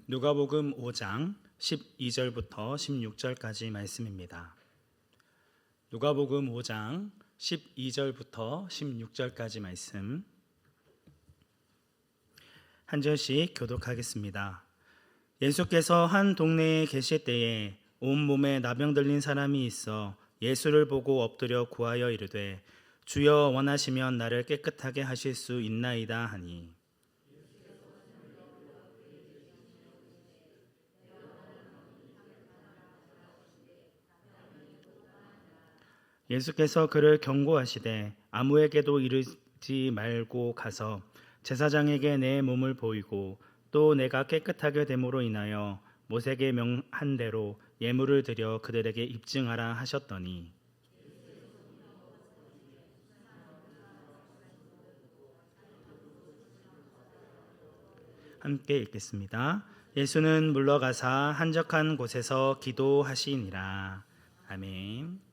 누가복음 5장 12절부터 16절까지 말씀입니다. 누가복음 5장 12절부터 16절까지 말씀 한 절씩 교독하겠습니다. 예수께서 한 동네에 계실 때에 온몸에 나병 들린 사람이 있어 예수를 보고 엎드려 구하여 이르되 주여 원하시면 나를 깨끗하게 하실 수 있나이다 하니 예수께서 그를 경고하시되 아무에게도 이르지 말고 가서 제사장에게 내 몸을 보이고 또 내가 깨끗하게 됨으로 인하여 모세에게 명한 대로 예물을 드려 그들에게 입증하라 하셨더니 함께 읽겠습니다. 예수는 물러가사 한적한 곳에서 기도하시니라. 아멘.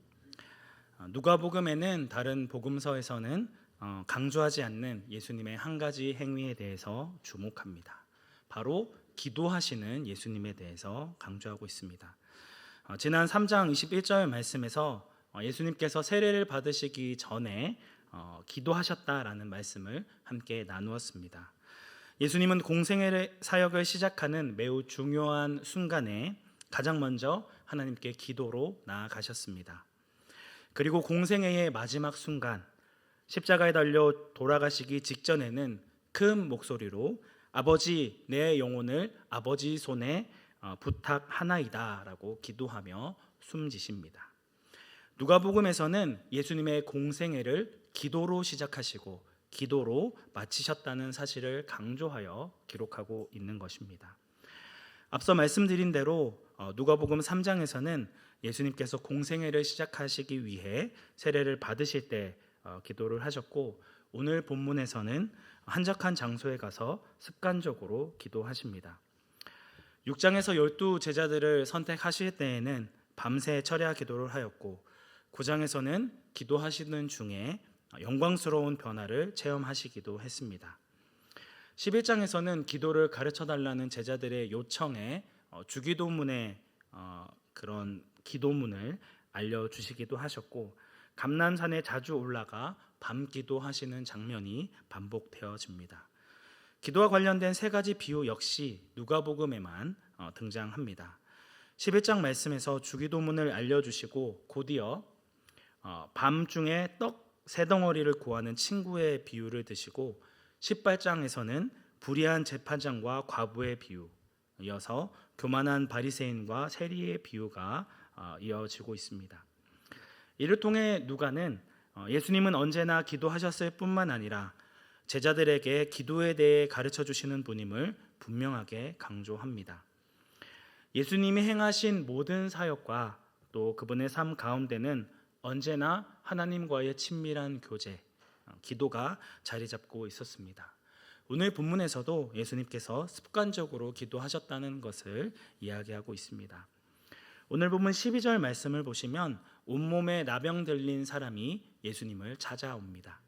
누가복음에는 다른 복음서에서는 강조하지 않는 예수님의 한 가지 행위에 대해서 주목합니다. 바로 기도하시는 예수님에 대해서 강조하고 있습니다. 지난 3장 21절 말씀에서 예수님께서 세례를 받으시기 전에 기도하셨다라는 말씀을 함께 나누었습니다. 예수님은 공생의 사역을 시작하는 매우 중요한 순간에 가장 먼저 하나님께 기도로 나아가셨습니다. 그리고 공생애의 마지막 순간 십자가에 달려 돌아가시기 직전에는 큰 목소리로 아버지 내 영혼을 아버지 손에 부탁하나이다 라고 기도하며 숨지십니다. 누가복음에서는 예수님의 공생애를 기도로 시작하시고 기도로 마치셨다는 사실을 강조하여 기록하고 있는 것입니다. 앞서 말씀드린 대로 누가복음 3장에서는 예수님께서 공생애를 시작하시기 위해 세례를 받으실 때 기도를 하셨고 오늘 본문에서는 한적한 장소에 가서 습관적으로 기도하십니다. 6장에서 12 제자들을 선택하실 때에는 밤새 철야 기도를 하였고 9장에서는 기도하시는 중에 영광스러운 변화를 체험하시기도 했습니다. 11장에서는 기도를 가르쳐달라는 제자들의 요청에 주기도문의 그런 기도문을 알려주시기도 하셨고 감난산에 자주 올라가 밤 기도하시는 장면이 반복되어집니다. 기도와 관련된 세 가지 비유 역시 누가복음에만 등장합니다. 11장 말씀에서 주기도문을 알려주시고 곧이어 밤중에 떡 세 덩어리를 구하는 친구의 비유를 드시고 18장에서는 불의한 재판장과 과부의 비유, 이어서 교만한 바리새인과 세리의 비유가 이어지고 있습니다. 이를 통해 누가는 예수님은 언제나 기도하셨을 뿐만 아니라 제자들에게 기도에 대해 가르쳐 주시는 분임을 분명하게 강조합니다. 예수님이 행하신 모든 사역과 또 그분의 삶 가운데는 언제나 하나님과의 친밀한 교제, 기도가 자리 잡고 있었습니다. 오늘 본문에서도 예수님께서 습관적으로 기도하셨다는 것을 이야기하고 있습니다. 오늘 본문 12절 말씀을 보시면 온몸에 나병 들린 사람이 예수님을 찾아옵니다.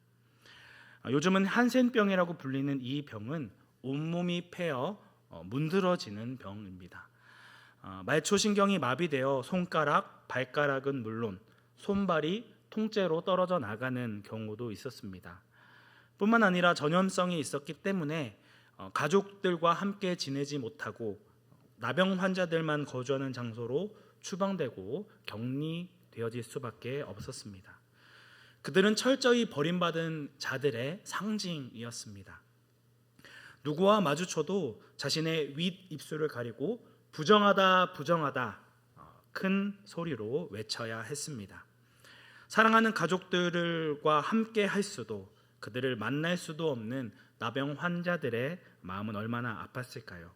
요즘은 한센병이라고 불리는 이 병은 온몸이 패어 문드러지는 병입니다. 말초신경이 마비되어 손가락, 발가락은 물론 손발이 통째로 떨어져 나가는 경우도 있었습니다. 뿐만 아니라 전염성이 있었기 때문에 가족들과 함께 지내지 못하고 나병 환자들만 거주하는 장소로 추방되고 격리되어질 수밖에 없었습니다. 그들은 철저히 버림받은 자들의 상징이었습니다. 누구와 마주쳐도 자신의 윗 입술을 가리고 부정하다 부정하다 큰 소리로 외쳐야 했습니다. 사랑하는 가족들과 함께 할 수도 그들을 만날 수도 없는 나병 환자들의 마음은 얼마나 아팠을까요?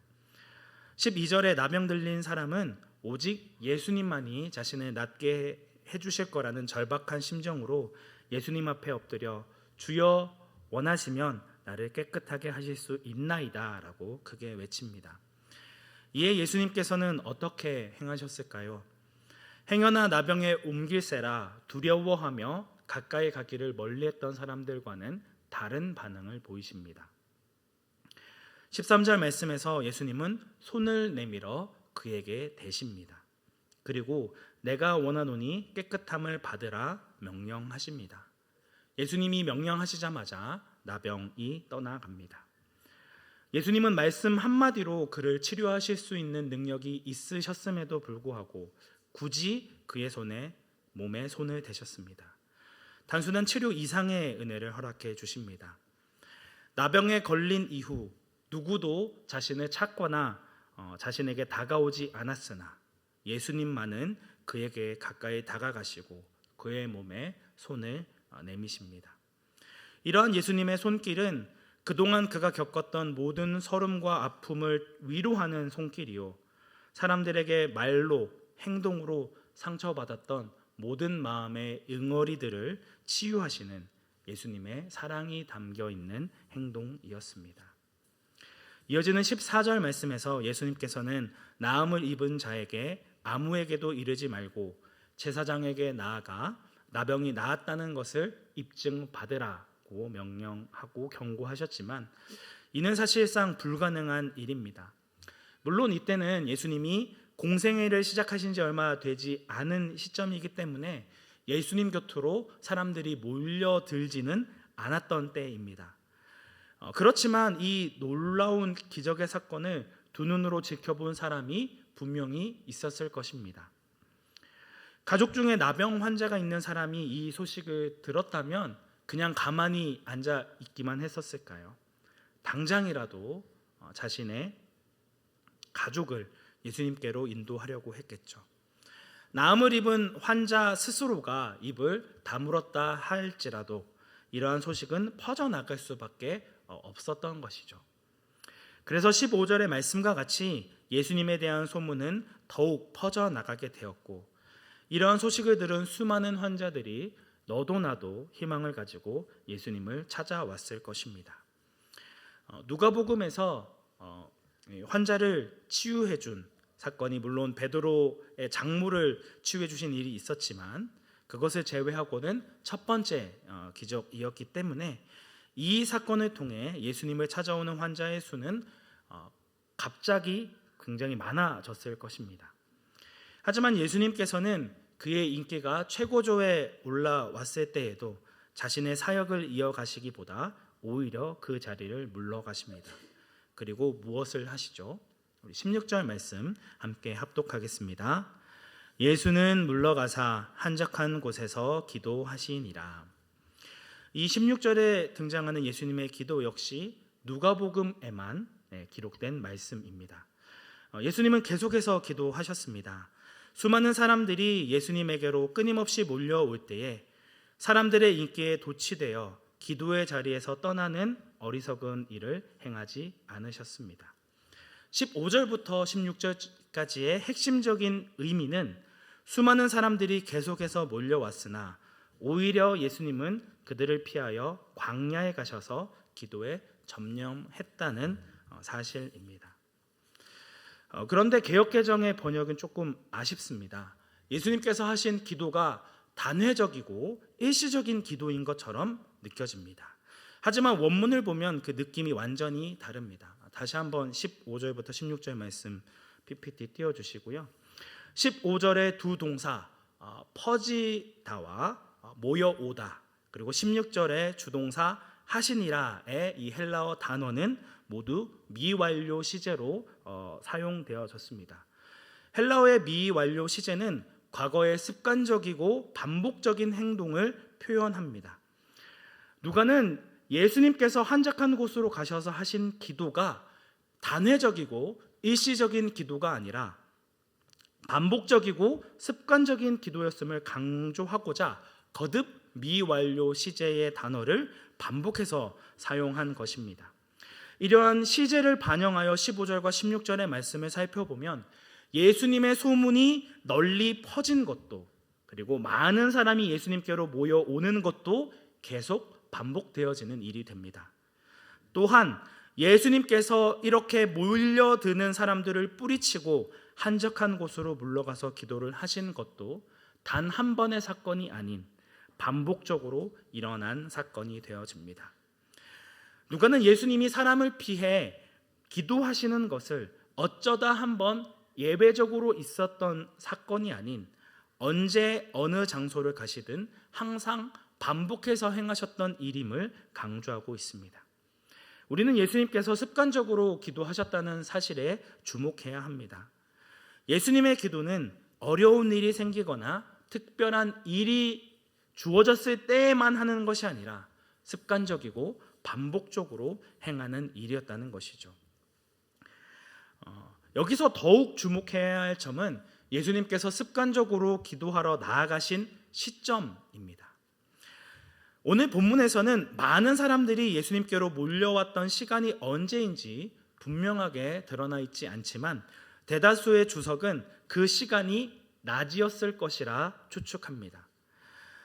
12절에 나병 들린 사람은 오직 예수님만이 자신을 낫게 해주실 거라는 절박한 심정으로 예수님 앞에 엎드려 주여 원하시면 나를 깨끗하게 하실 수 있나이다 라고 크게 외칩니다. 이에 예수님께서는 어떻게 행하셨을까요? 행여나 나병에 옮길세라 두려워하며 가까이 가기를 멀리했던 사람들과는 다른 반응을 보이십니다. 13절 말씀에서 예수님은 손을 내밀어 그에게 대십니다. 그리고 내가 원하노니 깨끗함을 받으라 명령하십니다. 예수님이 명령하시자마자 나병이 떠나갑니다. 예수님은 말씀 한마디로 그를 치료하실 수 있는 능력이 있으셨음에도 불구하고 굳이 그의 몸에 손을 대셨습니다. 단순한 치료 이상의 은혜를 허락해 주십니다. 나병에 걸린 이후 누구도 자신을 찾거나 자신에게 다가오지 않았으나 예수님만은 그에게 가까이 다가가시고 그의 몸에 손을 내미십니다. 이러한 예수님의 손길은 그동안 그가 겪었던 모든 서름과 아픔을 위로하는 손길이요, 사람들에게 말로 행동으로 상처받았던 모든 마음의 응어리들을 치유하시는 예수님의 사랑이 담겨있는 행동이었습니다. 이어지는 14절 말씀에서 예수님께서는 나음을 입은 자에게 아무에게도 이르지 말고 제사장에게 나아가 나병이 나았다는 것을 입증받으라고 명령하고 경고하셨지만 이는 사실상 불가능한 일입니다. 물론 이때는 예수님이 공생애를 시작하신 지 얼마 되지 않은 시점이기 때문에 예수님 곁으로 사람들이 몰려들지는 않았던 때입니다. 그렇지만 이 놀라운 기적의 사건을 두 눈으로 지켜본 사람이 분명히 있었을 것입니다. 가족 중에 나병 환자가 있는 사람이 이 소식을 들었다면 그냥 가만히 앉아 있기만 했었을까요? 당장이라도 자신의 가족을 예수님께로 인도하려고 했겠죠. 나음을 입은 환자 스스로가 입을 다물었다 할지라도 이러한 소식은 퍼져나갈 수밖에 없었던 것이죠. 그래서 15절의 말씀과 같이 예수님에 대한 소문은 더욱 퍼져나가게 되었고 이러한 소식을 들은 수많은 환자들이 너도 나도 희망을 가지고 예수님을 찾아왔을 것입니다. 누가복음에서 환자를 치유해 준 사건이 물론 베드로의 장모를 치유해 주신 일이 있었지만 그것을 제외하고는 첫 번째 기적이었기 때문에 이 사건을 통해 예수님을 찾아오는 환자의 수는 갑자기 굉장히 많아졌을 것입니다. 하지만 예수님께서는 그의 인기가 최고조에 올라왔을 때에도 자신의 사역을 이어가시기보다 오히려 그 자리를 물러가십니다. 그리고 무엇을 하시죠? 우리 16절 말씀 함께 합독하겠습니다. 예수는 물러가사 한적한 곳에서 기도하시니라. 이 16절에 등장하는 예수님의 기도 역시 누가복음에만 기록된 말씀입니다. 예수님은 계속해서 기도하셨습니다. 수많은 사람들이 예수님에게로 끊임없이 몰려올 때에 사람들의 인기에 도취되어 기도의 자리에서 떠나는 어리석은 일을 행하지 않으셨습니다. 15절부터 16절까지의 핵심적인 의미는 수많은 사람들이 계속해서 몰려왔으나 오히려 예수님은 그들을 피하여 광야에 가셔서 기도에 전념했다는 사실입니다. 그런데 개역개정의 번역은 조금 아쉽습니다. 예수님께서 하신 기도가 단회적이고 일시적인 기도인 것처럼 느껴집니다. 하지만 원문을 보면 그 느낌이 완전히 다릅니다. 다시 한번 15절부터 16절 말씀 PPT 띄워주시고요. 15절의 두 동사 퍼지다와 모여오다, 그리고 16절의 주동사 하시니라의 이 헬라어 단어는 모두 미완료 시제로 사용되어졌습니다. 헬라어의 미완료 시제는 과거의 습관적이고 반복적인 행동을 표현합니다. 누가는 예수님께서 한적한 곳으로 가셔서 하신 기도가 단회적이고 일시적인 기도가 아니라 반복적이고 습관적인 기도였음을 강조하고자 거듭 미완료 시제의 단어를 반복해서 사용한 것입니다. 이러한 시제를 반영하여 15절과 16절의 말씀을 살펴보면 예수님의 소문이 널리 퍼진 것도, 그리고 많은 사람이 예수님께로 모여오는 것도 계속 반복되어지는 일이 됩니다. 또한 예수님께서 이렇게 몰려드는 사람들을 뿌리치고 한적한 곳으로 물러가서 기도를 하신 것도 단 한 번의 사건이 아닌 반복적으로 일어난 사건이 되어집니다. 누가는 예수님이 사람을 피해 기도하시는 것을 어쩌다 한번 예외적으로 있었던 사건이 아닌 언제 어느 장소를 가시든 항상 반복해서 행하셨던 일임을 강조하고 있습니다. 우리는 예수님께서 습관적으로 기도하셨다는 사실에 주목해야 합니다. 예수님의 기도는 어려운 일이 생기거나 특별한 일이 주어졌을 때에만 하는 것이 아니라 습관적이고 반복적으로 행하는 일이었다는 것이죠. 여기서 더욱 주목해야 할 점은 예수님께서 습관적으로 기도하러 나아가신 시점입니다. 오늘 본문에서는 많은 사람들이 예수님께로 몰려왔던 시간이 언제인지 분명하게 드러나 있지 않지만 대다수의 주석은 그 시간이 낮이었을 것이라 추측합니다.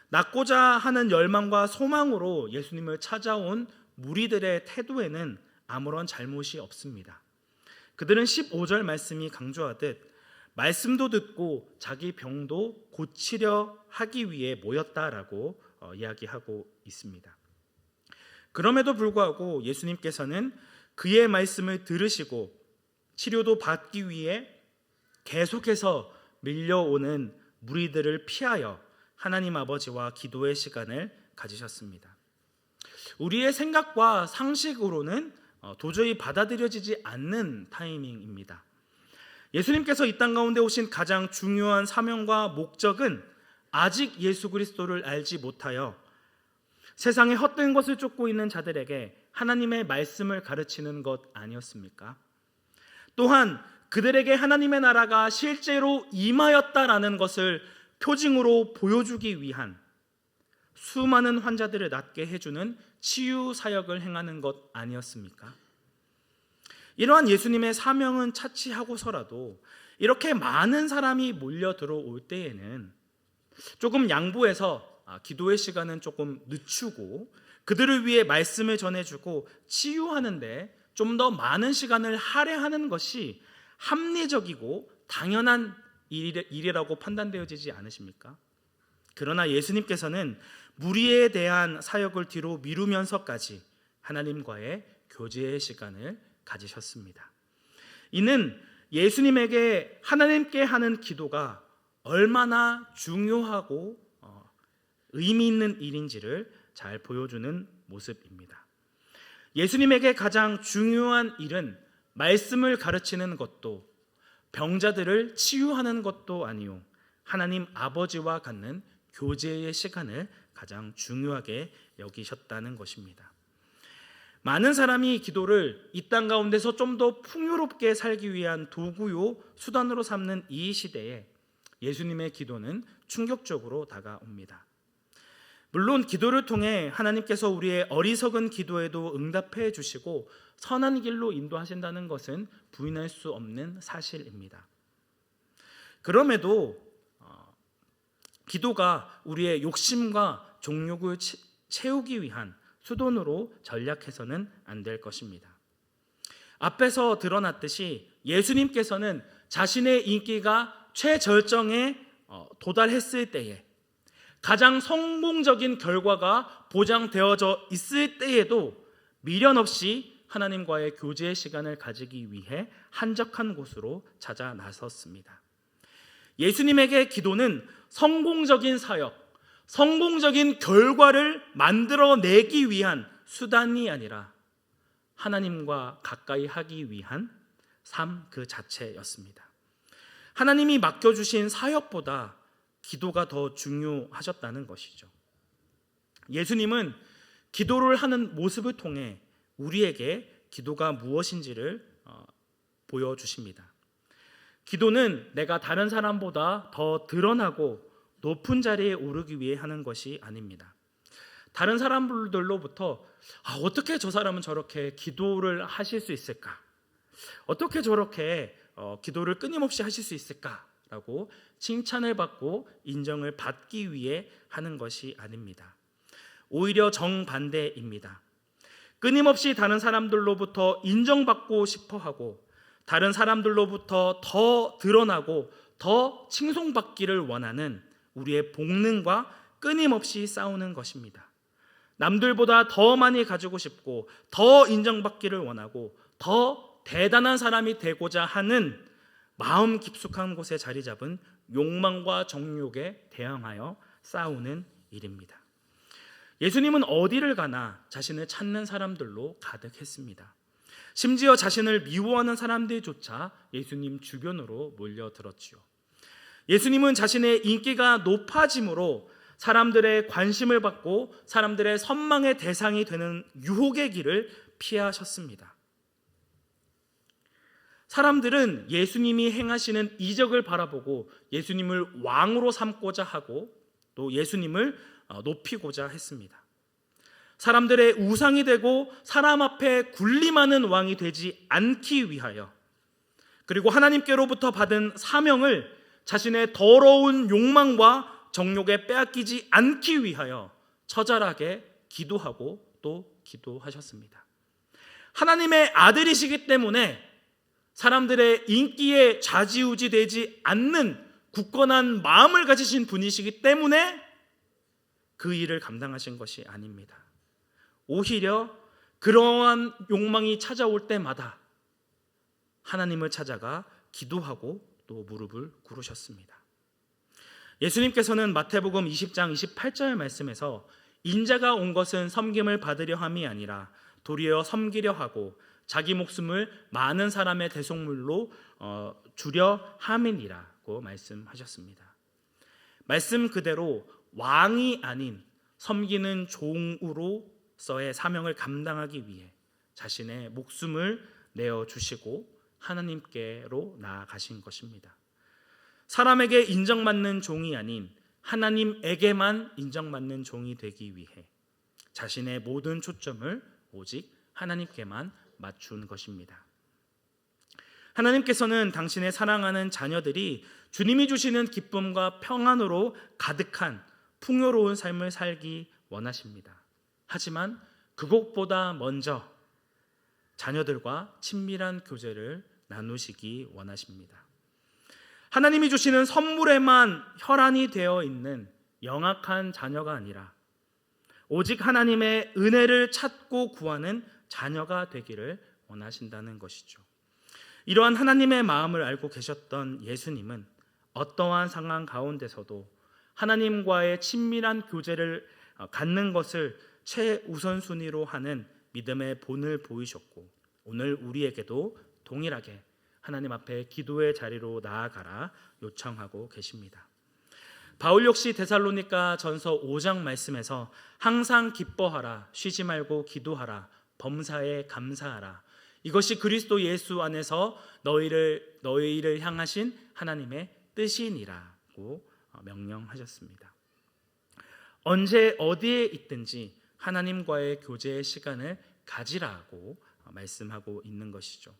낳고자 하는 열망과 소망으로 예수님을 찾아온 무리들의 태도에는 아무런 잘못이 없습니다. 그들은 15절 말씀이 강조하듯 말씀도 듣고 자기 병도 고치려 하기 위해 모였다라고 이야기하고 있습니다. 그럼에도 불구하고 예수님께서는 그의 말씀을 들으시고 치료도 받기 위해 계속해서 밀려오는 무리들을 피하여 하나님 아버지와 기도의 시간을 가지셨습니다. 우리의 생각과 상식으로는 도저히 받아들여지지 않는 타이밍입니다. 예수님께서 이 땅 가운데 오신 가장 중요한 사명과 목적은 아직 예수 그리스도를 알지 못하여 세상에 헛된 것을 쫓고 있는 자들에게 하나님의 말씀을 가르치는 것 아니었습니까? 또한 그들에게 하나님의 나라가 실제로 임하였다라는 것을 표징으로 보여주기 위한 수많은 환자들을 낫게 해주는 치유 사역을 행하는 것 아니었습니까? 이러한 예수님의 사명은 차치하고서라도 이렇게 많은 사람이 몰려 들어올 때에는 조금 양보해서 기도의 시간은 조금 늦추고 그들을 위해 말씀을 전해주고 치유하는데 좀 더 많은 시간을 할애하는 것이 합리적이고 당연한 일이라고 판단되어지지 않으십니까? 그러나 예수님께서는 무리에 대한 사역을 뒤로 미루면서까지 하나님과의 교제의 시간을 가지셨습니다. 이는 예수님에게 하나님께 하는 기도가 얼마나 중요하고 의미 있는 일인지를 잘 보여주는 모습입니다. 예수님에게 가장 중요한 일은 말씀을 가르치는 것도 병자들을 치유하는 것도 아니요 하나님 아버지와 갖는 교제의 시간을 가장 중요하게 여기셨다는 것입니다. 많은 사람이 기도를 이 땅 가운데서 좀 더 풍요롭게 살기 위한 도구요 수단으로 삼는 이 시대에 예수님의 기도는 충격적으로 다가옵니다. 물론 기도를 통해 하나님께서 우리의 어리석은 기도에도 응답해 주시고 선한 길로 인도하신다는 것은 부인할 수 없는 사실입니다. 그럼에도 기도가 우리의 욕심과 종욕을 채우기 위한 수단으로 전략해서는 안 될 것입니다. 앞에서 드러났듯이 예수님께서는 자신의 인기가 최절정에 도달했을 때에 가장 성공적인 결과가 보장되어져 있을 때에도 미련 없이 하나님과의 교제의 시간을 가지기 위해 한적한 곳으로 찾아 나섰습니다. 예수님에게 기도는 성공적인 사역, 성공적인 결과를 만들어내기 위한 수단이 아니라 하나님과 가까이 하기 위한 삶 그 자체였습니다. 하나님이 맡겨주신 사역보다 기도가 더 중요하셨다는 것이죠. 예수님은 기도를 하는 모습을 통해 우리에게 기도가 무엇인지를 보여주십니다. 기도는 내가 다른 사람보다 더 드러나고 높은 자리에 오르기 위해 하는 것이 아닙니다. 다른 사람들로부터 어떻게 저 사람은 저렇게 기도를 하실 수 있을까? 어떻게 저렇게 기도를 끊임없이 하실 수 있을까라고 칭찬을 받고 인정을 받기 위해 하는 것이 아닙니다. 오히려 정반대입니다. 끊임없이 다른 사람들로부터 인정받고 싶어하고 다른 사람들로부터 더 드러나고 더 칭송받기를 원하는 우리의 본능과 끊임없이 싸우는 것입니다. 남들보다 더 많이 가지고 싶고 더 인정받기를 원하고 더 대단한 사람이 되고자 하는 마음 깊숙한 곳에 자리 잡은 욕망과 정욕에 대항하여 싸우는 일입니다. 예수님은 어디를 가나 자신을 찾는 사람들로 가득했습니다. 심지어 자신을 미워하는 사람들조차 예수님 주변으로 몰려들었지요. 예수님은 자신의 인기가 높아짐으로 사람들의 관심을 받고 사람들의 선망의 대상이 되는 유혹의 길을 피하셨습니다. 사람들은 예수님이 행하시는 이적을 바라보고 예수님을 왕으로 삼고자 하고 또 예수님을 높이고자 했습니다. 사람들의 우상이 되고 사람 앞에 군림하는 왕이 되지 않기 위하여, 그리고 하나님께로부터 받은 사명을 자신의 더러운 욕망과 정욕에 빼앗기지 않기 위하여 처절하게 기도하고 또 기도하셨습니다. 하나님의 아들이시기 때문에 사람들의 인기에 좌지우지 되지 않는 굳건한 마음을 가지신 분이시기 때문에 그 일을 감당하신 것이 아닙니다. 오히려 그러한 욕망이 찾아올 때마다 하나님을 찾아가 기도하고 또 무릎을 꿇으셨습니다. 예수님께서는 마태복음 20장 28절 말씀에서 인자가 온 것은 섬김을 받으려 함이 아니라 도리어 섬기려 하고 자기 목숨을 많은 사람의 대속물로 주려 함이니라고 말씀하셨습니다. 말씀 그대로 왕이 아닌 섬기는 종으로서의 사명을 감당하기 위해 자신의 목숨을 내어주시고 하나님께로 나아가신 것입니다. 사람에게 인정받는 종이 아닌 하나님에게만 인정받는 종이 되기 위해 자신의 모든 초점을 오직 하나님께만 맞춘 것입니다. 하나님께서는 당신의 사랑하는 자녀들이 주님이 주시는 기쁨과 평안으로 가득한 풍요로운 삶을 살기 원하십니다. 하지만 그것보다 먼저 자녀들과 친밀한 교제를 나누시기 원하십니다. 하나님이 주시는 선물에만 혈안이 되어 있는 영악한 자녀가 아니라 오직 하나님의 은혜를 찾고 구하는 자녀가 되기를 원하신다는 것이죠. 이러한 하나님의 마음을 알고 계셨던 예수님은 어떠한 상황 가운데서도 하나님과의 친밀한 교제를 갖는 것을 최우선순위로 하는 믿음의 본을 보이셨고, 오늘 우리에게도 동일하게 하나님 앞에 기도의 자리로 나아가라 요청하고 계십니다. 바울 역시 데살로니가 전서 5장 말씀에서 항상 기뻐하라, 쉬지 말고 기도하라, 범사에 감사하라, 이것이 그리스도 예수 안에서 너희를 향하신 하나님의 뜻이니라고 명령하셨습니다. 언제 어디에 있든지 하나님과의 교제의 시간을 가지라고 말씀하고 있는 것이죠.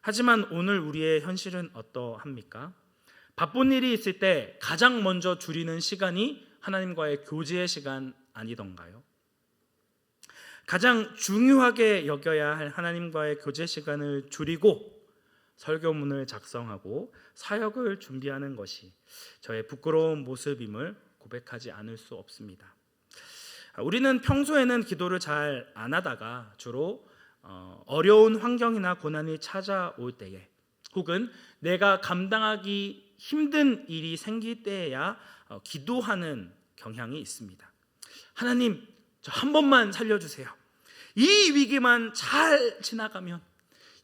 하지만 오늘 우리의 현실은 어떠합니까? 바쁜 일이 있을 때 가장 먼저 줄이는 시간이 하나님과의 교제의 시간 아니던가요? 가장 중요하게 여겨야 할 하나님과의 교제 시간을 줄이고 설교문을 작성하고 사역을 준비하는 것이 저의 부끄러운 모습임을 고백하지 않을 수 없습니다. 우리는 평소에는 기도를 잘 안 하다가 주로 어려운 환경이나 고난이 찾아올 때에, 혹은 내가 감당하기 힘든 일이 생길 때에야 기도하는 경향이 있습니다. 하나님, 저 한 번만 살려주세요. 이 위기만 잘 지나가면,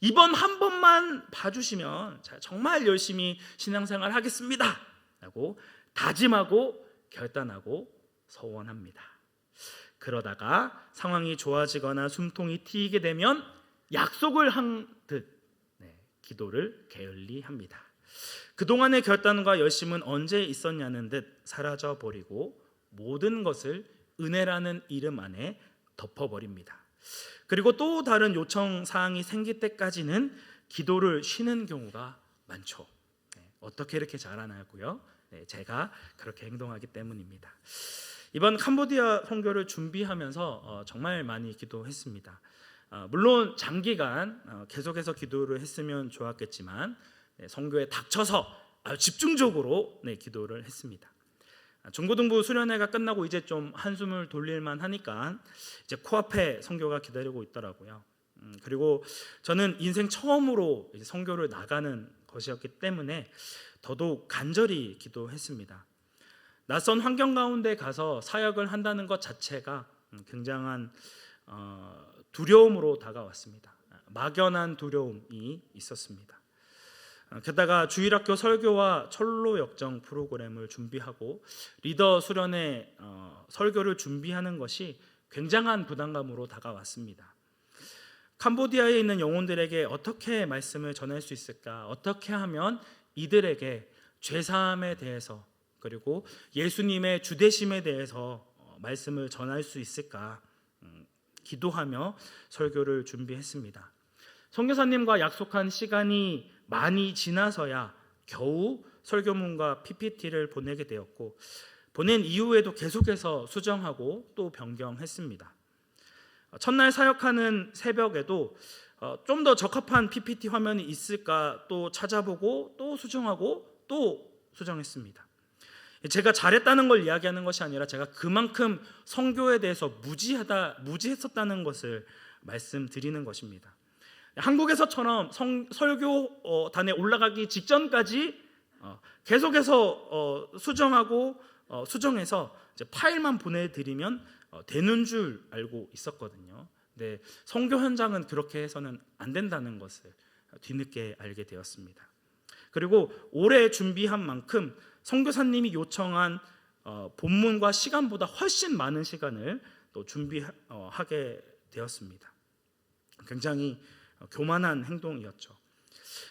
이번 한 번만 봐주시면 정말 열심히 신앙생활 하겠습니다 라고 다짐하고 결단하고 서원합니다. 그러다가 상황이 좋아지거나 숨통이 트이게 되면 약속을 한 듯 기도를 게을리 합니다. 그동안의 결단과 열심은 언제 있었냐는 듯 사라져버리고 모든 것을 은혜라는 이름 안에 덮어버립니다. 그리고 또 다른 요청 사항이 생길 때까지는 기도를 쉬는 경우가 많죠. 어떻게 이렇게 잘하나고요? 제가 그렇게 행동하기 때문입니다. 이번 캄보디아 선교를 준비하면서 정말 많이 기도했습니다. 물론 장기간 계속해서 기도를 했으면 좋았겠지만 선교에 닥쳐서 아주 집중적으로 기도를 했습니다. 중고등부 수련회가 끝나고 이제 좀 한숨을 돌릴만 하니까 이제 코앞에 선교가 기다리고 있더라고요. 그리고 저는 인생 처음으로 이제 선교를 나가는 것이었기 때문에 더더욱 간절히 기도했습니다. 낯선 환경 가운데 가서 사역을 한다는 것 자체가 굉장한 두려움으로 다가왔습니다. 막연한 두려움이 있었습니다. 게다가 주일학교 설교와 철로 역정 프로그램을 준비하고 리더 수련회 설교를 준비하는 것이 굉장한 부담감으로 다가왔습니다. 캄보디아에 있는 영혼들에게 어떻게 말씀을 전할 수 있을까? 어떻게 하면 이들에게 죄사함에 대해서 그리고 예수님의 주되심에 대해서 말씀을 전할 수 있을까? 기도하며 설교를 준비했습니다. 선교사님과 약속한 시간이 많이 지나서야 겨우 설교문과 PPT를 보내게 되었고, 보낸 이후에도 계속해서 수정하고 또 변경했습니다. 첫날 사역하는 새벽에도 좀 더 적합한 PPT 화면이 있을까 또 찾아보고 또 수정하고 또 수정했습니다. 제가 잘했다는 걸 이야기하는 것이 아니라 제가 그만큼 선교에 대해서 무지했었다는 것을 말씀드리는 것입니다. 한국에서처럼 설교단에 올라가기 직전까지 계속해서 수정하고 수정해서 이제 파일만 보내드리면 되는 줄 알고 있었거든요. 근데 선교 현장은 그렇게 해서는 안 된다는 것을 뒤늦게 알게 되었습니다. 그리고 오래 준비한 만큼 선교사님이 요청한 본문과 시간보다 훨씬 많은 시간을 또 준비하게 되었습니다. 굉장히 교만한 행동이었죠.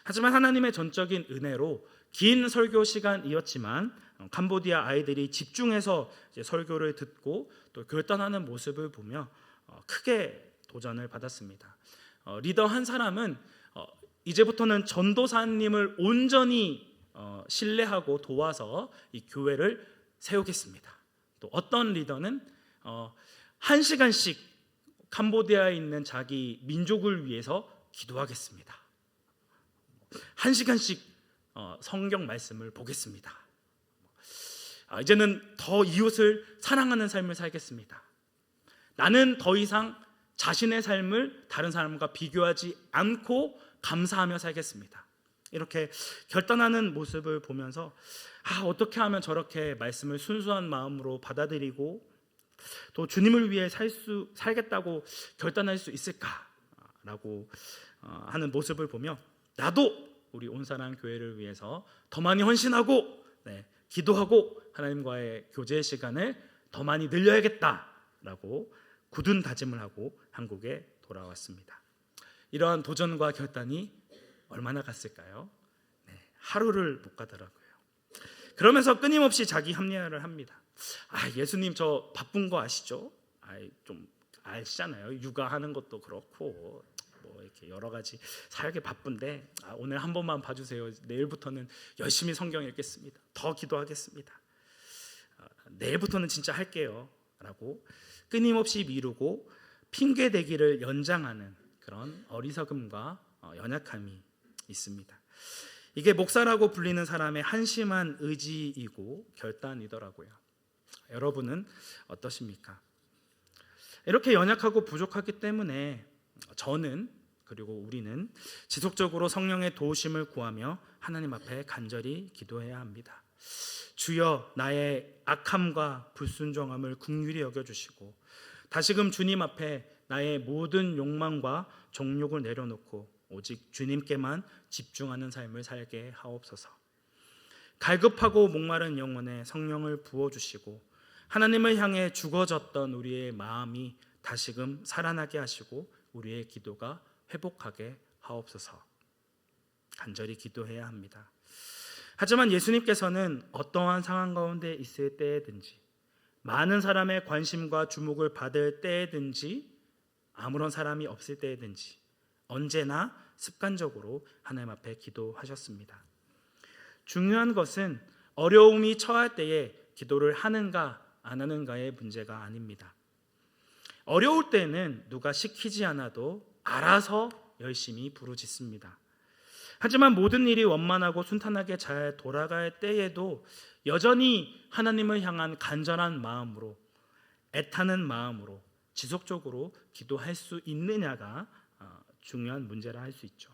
하지만 하나님의 전적인 은혜로 긴 설교 시간이었지만 캄보디아 아이들이 집중해서 설교를 듣고 또 결단하는 모습을 보며 크게 도전을 받았습니다. 리더 한 사람은 이제부터는 전도사님을 온전히 신뢰하고 도와서 이 교회를 세우겠습니다. 또 어떤 리더는 1시간씩 캄보디아에 있는 자기 민족을 위해서 기도하겠습니다. 1시간씩 성경 말씀을 보겠습니다. 이제는 더 이웃을 사랑하는 삶을 살겠습니다. 나는 더 이상 자신의 삶을 다른 사람과 비교하지 않고 감사하며 살겠습니다. 이렇게 결단하는 모습을 보면서 어떻게 하면 저렇게 말씀을 순수한 마음으로 받아들이고 또 주님을 위해 살겠다고 결단할 수 있을까라고 하는 모습을 보며 나도 우리 온사랑 교회를 위해서 더 많이 헌신하고 기도하고 하나님과의 교제 시간을 더 많이 늘려야겠다라고 굳은 다짐을 하고 한국에 돌아왔습니다. 이러한 도전과 결단이 얼마나 갔을까요? 하루를 못 가더라고요. 그러면서 끊임없이 자기 합리화를 합니다. 예수님 저 바쁜 거 아시죠? 좀 아시잖아요. 육아하는 것도 그렇고 뭐 이렇게 여러 가지 살기 바쁜데 오늘 한 번만 봐주세요. 내일부터는 열심히 성경 읽겠습니다. 더 기도하겠습니다. 내일부터는 진짜 할게요. 라고 끊임없이 미루고 핑계 대기를 연장하는 그런 어리석음과 연약함이 있습니다. 이게 목사라고 불리는 사람의 한심한 의지이고 결단이더라고요. 여러분은 어떠십니까? 이렇게 연약하고 부족하기 때문에 저는 그리고 우리는 지속적으로 성령의 도우심을 구하며 하나님 앞에 간절히 기도해야 합니다. 주여 나의 악함과 불순종함을 긍휼히 여겨주시고 다시금 주님 앞에 나의 모든 욕망과 정욕을 내려놓고 오직 주님께만 집중하는 삶을 살게 하옵소서. 갈급하고 목마른 영혼에 성령을 부어주시고 하나님을 향해 죽어졌던 우리의 마음이 다시금 살아나게 하시고 우리의 기도가 회복하게 하옵소서. 간절히 기도해야 합니다. 하지만 예수님께서는 어떠한 상황 가운데 있을 때든지 많은 사람의 관심과 주목을 받을 때든지 아무런 사람이 없을 때든지 언제나 습관적으로 하나님 앞에 기도하셨습니다. 중요한 것은 어려움이 처할 때에 기도를 하는가 안 하는가의 문제가 아닙니다. 어려울 때는 누가 시키지 않아도 알아서 열심히 부르짖습니다. 하지만 모든 일이 원만하고 순탄하게 잘 돌아갈 때에도 여전히 하나님을 향한 간절한 마음으로 애타는 마음으로 지속적으로 기도할 수 있느냐가 중요한 문제라 할 수 있죠.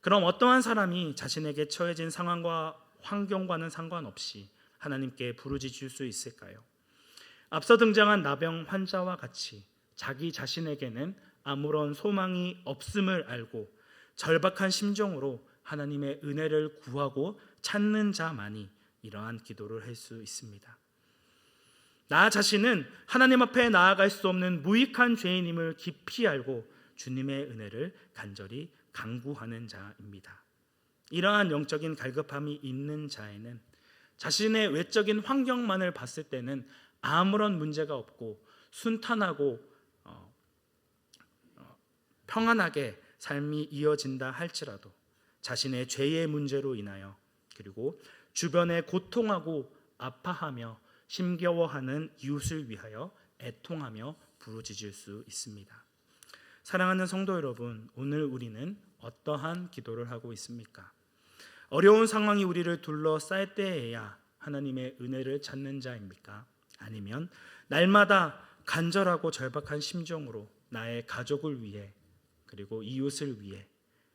그럼 어떠한 사람이 자신에게 처해진 상황과 환경과는 상관없이 하나님께 부르짖을 수 있을까요? 앞서 등장한 나병 환자와 같이 자기 자신에게는 아무런 소망이 없음을 알고 절박한 심정으로 하나님의 은혜를 구하고 찾는 자만이 이러한 기도를 할 수 있습니다. 나 자신은 하나님 앞에 나아갈 수 없는 무익한 죄인임을 깊이 알고 주님의 은혜를 간절히 간구하는 자입니다. 이러한 영적인 갈급함이 있는 자에는 자신의 외적인 환경만을 봤을 때는 아무런 문제가 없고 순탄하고 평안하게 삶이 이어진다 할지라도 자신의 죄의 문제로 인하여 그리고 주변에 고통하고 아파하며 힘겨워하는 이웃을 위하여 애통하며 부르짖을 수 있습니다. 사랑하는 성도 여러분, 오늘 우리는 어떠한 기도를 하고 있습니까? 어려운 상황이 우리를 둘러쌀 때에야 하나님의 은혜를 찾는 자입니까? 아니면 날마다 간절하고 절박한 심정으로 나의 가족을 위해 그리고 이웃을 위해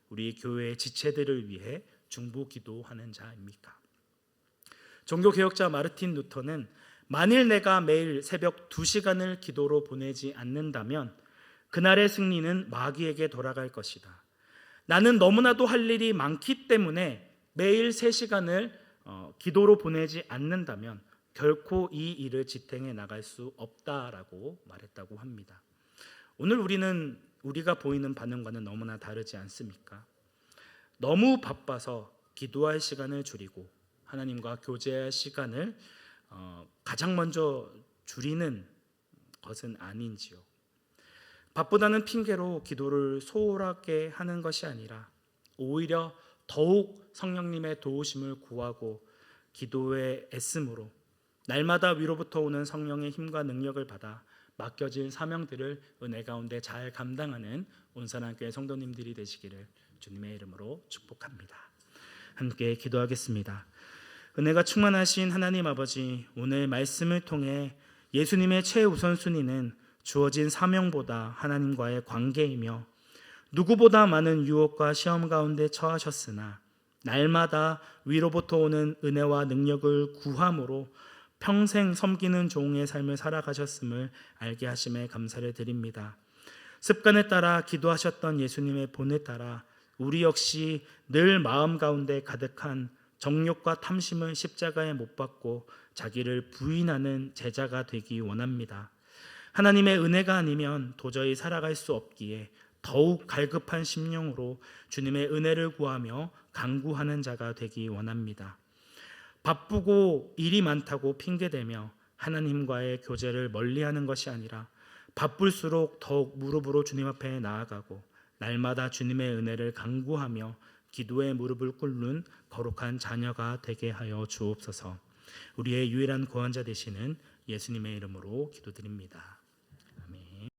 우리 교회의 지체들을 위해 중보기도하는 자입니까? 종교개혁자 마르틴 루터는 만일 내가 매일 새벽 2시간을 기도로 보내지 않는다면 그날의 승리는 마귀에게 돌아갈 것이다. 나는 너무나도 할 일이 많기 때문에 매일 3시간을 기도로 보내지 않는다면 결코 이 일을 지탱해 나갈 수 없다라고 말했다고 합니다. 오늘 우리가 보이는 반응과는 너무나 다르지 않습니까? 너무 바빠서 기도할 시간을 줄이고 하나님과 교제할 시간을 가장 먼저 줄이는 것은 아닌지요. 바쁘다는 핑계로 기도를 소홀하게 하는 것이 아니라 오히려 더욱 성령님의 도우심을 구하고 기도에 애씀으로 날마다 위로부터 오는 성령의 힘과 능력을 받아 맡겨진 사명들을 은혜 가운데 잘 감당하는 온산한교회 성도님들이 되시기를 주님의 이름으로 축복합니다. 함께 기도하겠습니다. 은혜가 충만하신 하나님 아버지, 오늘 말씀을 통해 예수님의 최우선순위는 주어진 사명보다 하나님과의 관계이며 누구보다 많은 유혹과 시험 가운데 처하셨으나 날마다 위로부터 오는 은혜와 능력을 구함으로 평생 섬기는 종의 삶을 살아가셨음을 알게 하심에 감사를 드립니다. 습관에 따라 기도하셨던 예수님의 본에 따라 우리 역시 늘 마음 가운데 가득한 정욕과 탐심을 십자가에 못 박고 자기를 부인하는 제자가 되기 원합니다. 하나님의 은혜가 아니면 도저히 살아갈 수 없기에 더욱 갈급한 심령으로 주님의 은혜를 구하며 간구하는 자가 되기 원합니다. 바쁘고 일이 많다고 핑계대며 하나님과의 교제를 멀리하는 것이 아니라 바쁠수록 더욱 무릎으로 주님 앞에 나아가고 날마다 주님의 은혜를 간구하며 기도의 무릎을 꿇는 거룩한 자녀가 되게 하여 주옵소서. 우리의 유일한 구원자 되시는 예수님의 이름으로 기도드립니다.